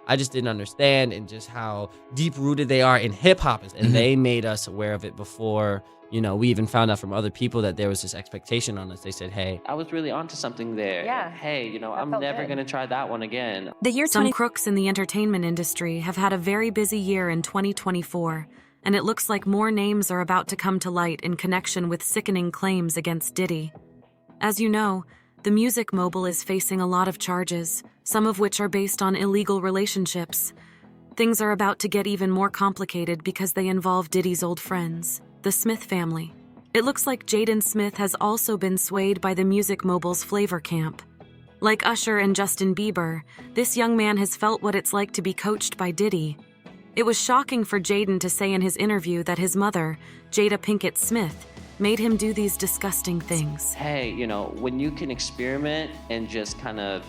I just didn't understand, and just how deep-rooted they are in hip-hop. And they made us aware of it before, we even found out from other people that there was this expectation on us. They said, hey, I was really onto something there. Yeah. Hey, I'm never going to try that one again. Some crooks in the entertainment industry have had a very busy year in 2024, and it looks like more names are about to come to light in connection with sickening claims against Diddy. As you know, the music mogul is facing a lot of charges, some of which are based on illegal relationships. Things are about to get even more complicated because they involve Diddy's old friends, the Smith family. It looks like Jaden Smith has also been swayed by the music mogul's flavor camp. Like Usher and Justin Bieber, this young man has felt what it's like to be coached by Diddy. It was shocking for Jaden to say in his interview that his mother, Jada Pinkett Smith, made him do these disgusting things. Hey, when you can experiment and just kind of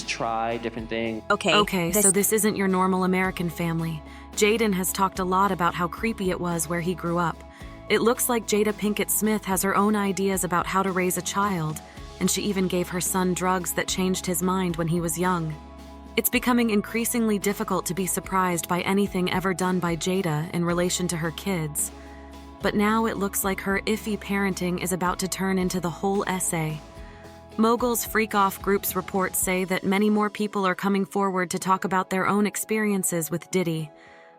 try different things. Okay, so this isn't your normal American family. Jaden has talked a lot about how creepy it was where he grew up. It looks like Jada Pinkett Smith has her own ideas about how to raise a child, and she even gave her son drugs that changed his mind when he was young. It's becoming increasingly difficult to be surprised by anything ever done by Jada in relation to her kids. But now it looks like her iffy parenting is about to turn into the whole essay. Mogul's Freak-Off Group's reports say that many more people are coming forward to talk about their own experiences with Diddy,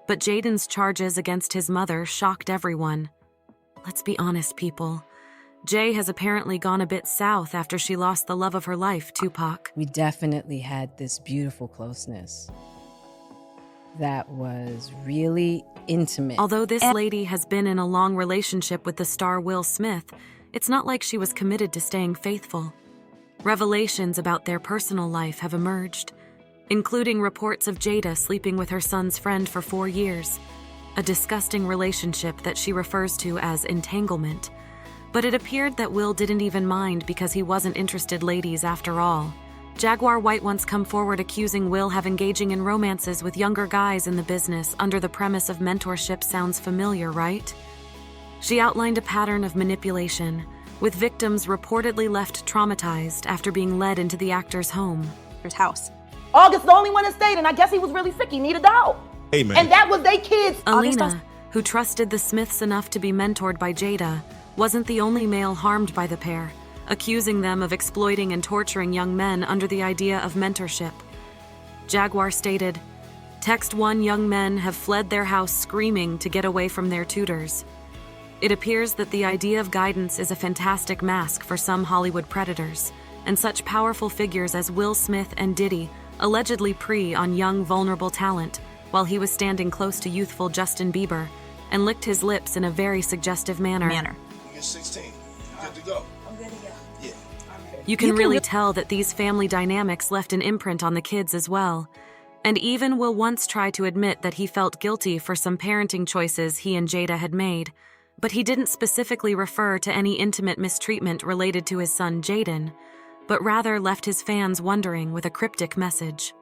but Jaden's charges against his mother shocked everyone. Let's be honest, people. Jay has apparently gone a bit south after she lost the love of her life, Tupac. We definitely had this beautiful closeness that was really intimate. Although this lady has been in a long relationship with the star Will Smith, it's not like she was committed to staying faithful. Revelations about their personal life have emerged, including reports of Jada sleeping with her son's friend for 4 years, a disgusting relationship that she refers to as entanglement. But it appeared that Will didn't even mind because he wasn't interested ladies after all. Jaguar White once come forward accusing Will of engaging in romances with younger guys in the business under the premise of mentorship. Sounds familiar, right? She outlined a pattern of manipulation, with victims reportedly left traumatized after being led into the actor's home. House. August the only one that stayed, and I guess he was really sick. He needed out. Hey, man. And that was they kids. Alina, who trusted the Smiths enough to be mentored by Jada, wasn't the only male harmed by the pair, accusing them of exploiting and torturing young men under the idea of mentorship. Jaguar stated, "Text 1 young men have fled their house screaming to get away from their tutors." It appears that the idea of guidance is a fantastic mask for some Hollywood predators, and such powerful figures as Will Smith and Diddy allegedly prey on young, vulnerable talent while he was standing close to youthful Justin Bieber and licked his lips in a very suggestive manner. You're 16. You're good to go. I'm good to go. Yeah. You can really tell that these family dynamics left an imprint on the kids as well. And even Will once tried to admit that he felt guilty for some parenting choices he and Jada had made, but he didn't specifically refer to any intimate mistreatment related to his son Jaden, but rather left his fans wondering with a cryptic message.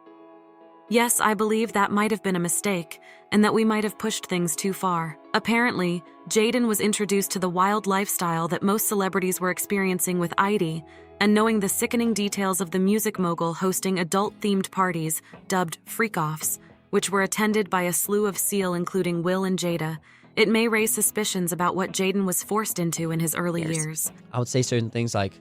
Yes, I believe that might have been a mistake, and that we might have pushed things too far. Apparently, Jaden was introduced to the wild lifestyle that most celebrities were experiencing with Diddy, and knowing the sickening details of the music mogul hosting adult-themed parties dubbed freak-offs, which were attended by a slew of SEAL including Will and Jada, it may raise suspicions about what Jaden was forced into in his early years. I would say certain things like,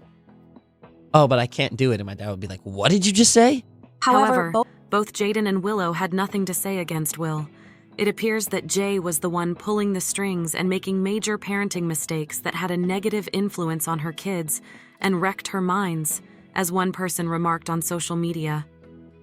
"Oh, but I can't do it." And my dad would be like, "What did you just say?" However, both Jaden and Willow had nothing to say against Will. It appears that Jay was the one pulling the strings and making major parenting mistakes that had a negative influence on her kids and wrecked her minds, as one person remarked on social media.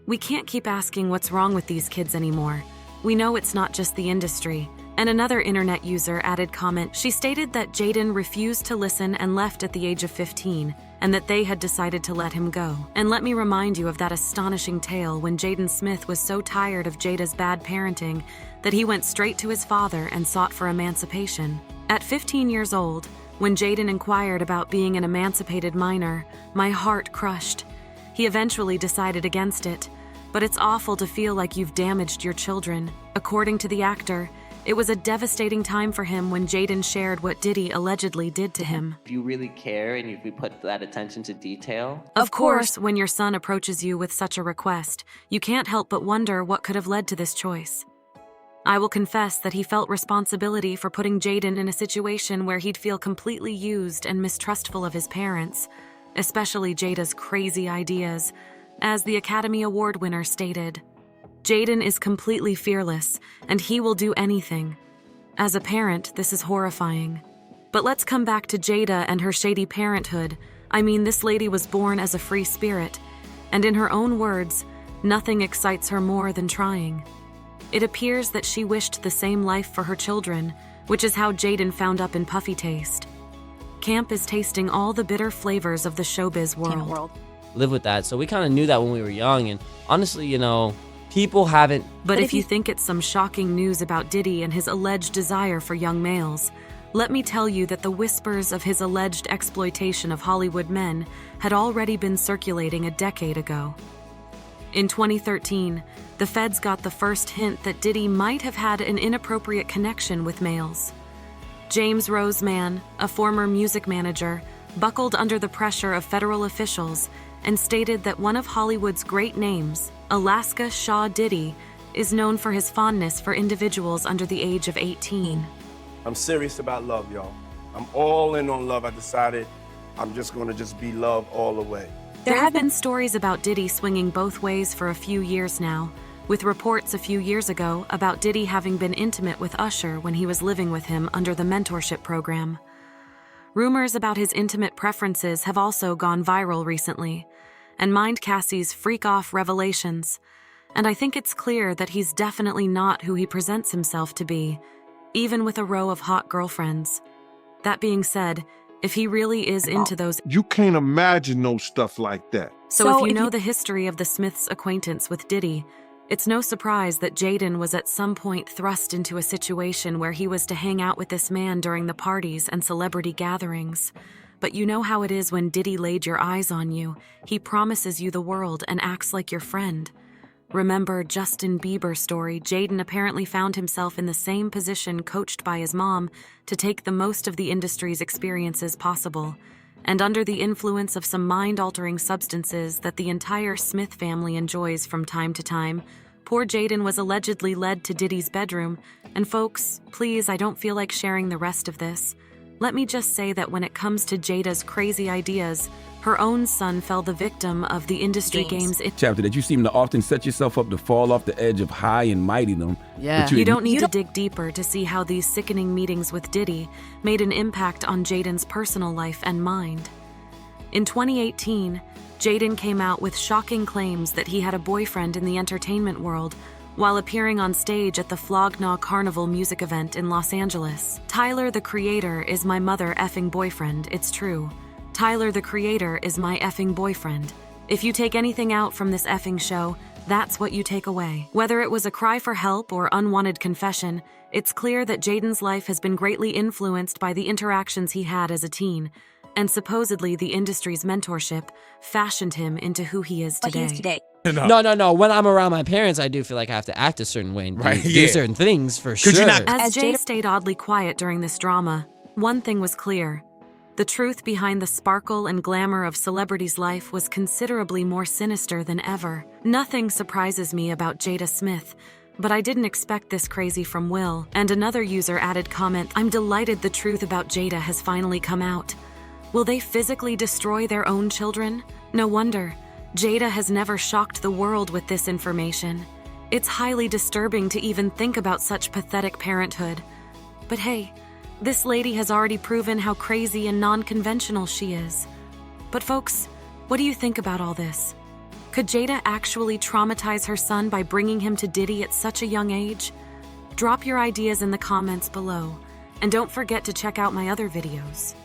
We can't keep asking what's wrong with these kids anymore. We know it's not just the industry. And another internet user added comment. She stated that Jaden refused to listen and left at the age of 15, and that they had decided to let him go. And let me remind you of that astonishing tale when Jaden Smith was so tired of Jada's bad parenting that he went straight to his father and sought for emancipation. At 15 years old, when Jaden inquired about being an emancipated minor, my heart crushed. He eventually decided against it, but it's awful to feel like you've damaged your children. According to the actor, It was a devastating time for him when Jaden shared what Diddy allegedly did to him. If you really care and if we put that attention to detail. Of course, when your son approaches you with such a request, you can't help but wonder what could have led to this choice. I will confess that he felt responsibility for putting Jaden in a situation where he'd feel completely used and mistrustful of his parents, especially Jada's crazy ideas. As the Academy Award winner stated, Jaden is completely fearless, and he will do anything. As a parent, this is horrifying. But let's come back to Jada and her shady parenthood. I mean, this lady was born as a free spirit, and in her own words, nothing excites her more than trying. It appears that she wished the same life for her children, which is how Jaden found up in Puffy Taste. Camp is tasting all the bitter flavors of the showbiz world. Live with that. So we kind of knew that when we were young, and honestly, people haven't. But if you think it's some shocking news about Diddy and his alleged desire for young males, let me tell you that the whispers of his alleged exploitation of Hollywood men had already been circulating a decade ago. In 2013, the feds got the first hint that Diddy might have had an inappropriate connection with males. James Roseman, a former music manager, buckled under the pressure of federal officials and stated that one of Hollywood's great names, Alaska Shaw Diddy, is known for his fondness for individuals under the age of 18. I'm serious about love, y'all. I'm all in on love. I decided I'm just gonna be love all the way. There have been stories about Diddy swinging both ways for a few years now, with reports a few years ago about Diddy having been intimate with Usher when he was living with him under the mentorship program. Rumors about his intimate preferences have also gone viral recently, and mind Cassie's freak-off revelations, and I think it's clear that he's definitely not who he presents himself to be, even with a row of hot girlfriends. That being said, if he really is into those... You can't imagine no stuff like that. So if you know the history of the Smiths' acquaintance with Diddy, it's no surprise that Jaden was at some point thrust into a situation where he was to hang out with this man during the parties and celebrity gatherings. But you know how it is when Diddy laid your eyes on you. He promises you the world and acts like your friend. Remember Justin Bieber's story? Jaden apparently found himself in the same position, coached by his mom to take the most of the industry's experiences possible. And under the influence of some mind-altering substances that the entire Smith family enjoys from time to time, poor Jaden was allegedly led to Diddy's bedroom. And folks, please, I don't feel like sharing the rest of this. Let me just say that when it comes to Jada's crazy ideas, her own son fell the victim of the industry games. Chapter that you seem to often set yourself up to fall off the edge of high and mightydom. Yeah. You don't need to dig deeper to see how these sickening meetings with Diddy made an impact on Jaden's personal life and mind. In 2018, Jaden came out with shocking claims that he had a boyfriend in the entertainment world while appearing on stage at the Flog Gnaw Carnival music event in Los Angeles. Tyler, the Creator, is my mother effing boyfriend, it's true. Tyler, the Creator, is my effing boyfriend. If you take anything out from this effing show, that's what you take away. Whether it was a cry for help or unwanted confession, it's clear that Jaden's life has been greatly influenced by the interactions he had as a teen, and supposedly the industry's mentorship fashioned him into who he is today. No. When I'm around my parents, I do feel like I have to act a certain way and do certain things for sure. As Jay stayed oddly quiet during this drama, one thing was clear. The truth behind the sparkle and glamour of celebrity's life was considerably more sinister than ever. Nothing surprises me about Jada Smith, but I didn't expect this crazy from Will. And another user added comment, "I'm delighted the truth about Jada has finally come out. Will they physically destroy their own children? No wonder. Jada has never shocked the world with this information. It's highly disturbing to even think about such pathetic parenthood. But hey, this lady has already proven how crazy and non-conventional she is. But folks, what do you think about all this? Could Jada actually traumatize her son by bringing him to Diddy at such a young age? Drop your ideas in the comments below, and don't forget to check out my other videos.